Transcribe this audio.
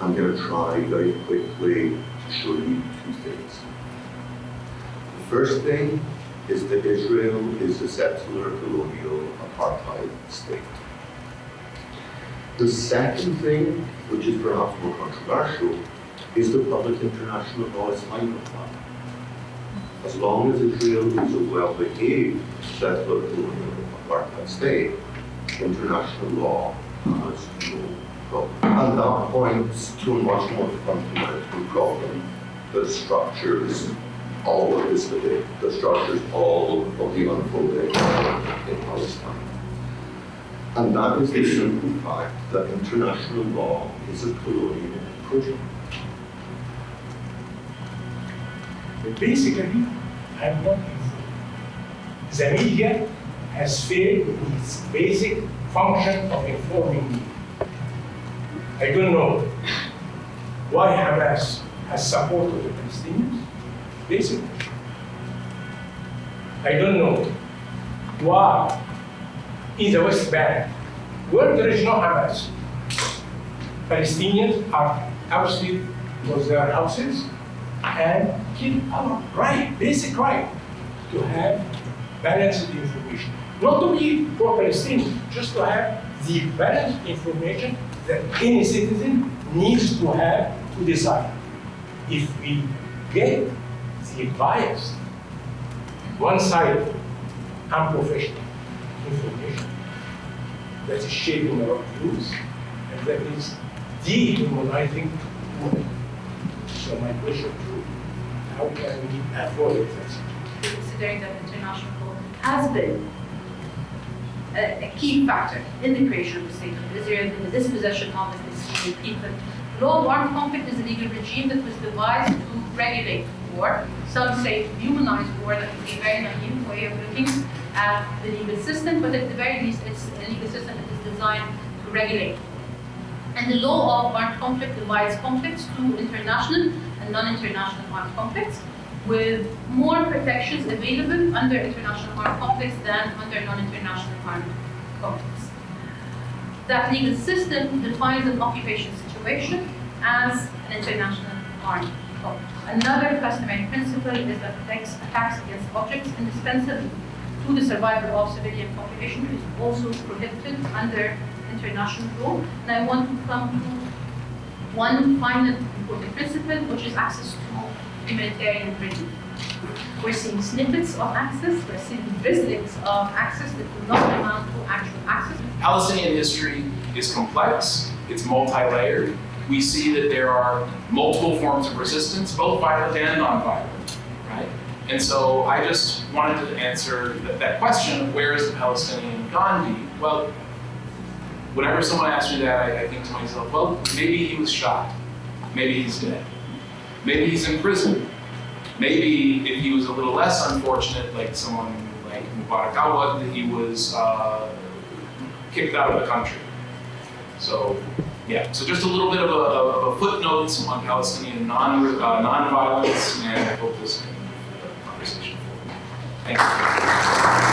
I'm going to try very quickly to show you two things. The first thing is that Israel is a settler colonial apartheid state. The second thing, which is perhaps more controversial, is the public international law is fine with that. As long as Israel is a well-behaved settler colonial apartheid state, international law has no problem. And that points to a much more fundamental problem that structures all of this debate, that structures all of the unfolding in Palestine. And that is the simple fact that international law is a colonial project. Basically, I'm not informed. The media has failed in its basic function of informing me. I don't know why Hamas has supported the Palestinians. Basically, I don't know why in the West Bank, where there is no Hamas, Palestinians are ousted from their houses and killed. Our right, basic right, to have balanced information. Not to be for Palestinians, just to have the balanced information that any citizen needs to have to decide. If we get the biased, one-sided, unprofessional information that is shaping our views and that is dehumanizing women. So my question to you, how can we avoid that? Considering that international law has been a key factor in the creation of the state of Israel, in the dispossession of the Palestinian people. Law of armed conflict is a legal regime that was devised to regulate war. Some say to humanize war. That would be a very naive way of looking at the legal system, but at the very least, it's a legal system that is designed to regulate. And the law of armed conflict divides conflicts to international and non-international armed conflicts, with more protections available under international armed conflicts than under non-international armed conflicts. That legal system defines an occupation situation as an international armed conflict. Another customary principle is that attacks against objects indispensable to the survival of civilian population is also prohibited under international law. And I want to come to one final important principle, which is access to humanitarian relief. We're seeing snippets of access, we're seeing drizzlings of access that do not amount to actual access. Palestinian history is complex, it's multi-layered. We see that there are multiple forms of resistance, both violent and non-violent, right? And so I just wanted to answer that question of where is the Palestinian Gandhi? Well, whenever someone asks me that, I think to myself, well, maybe he was shot. Maybe he's dead. Maybe he's in prison. Maybe if he was a little less unfortunate, like someone like Mubarak Awad, he was kicked out of the country. So, yeah, so just a little bit of a footnotes on Palestinian non-violence, and I hope this can be a conversation. Thank you.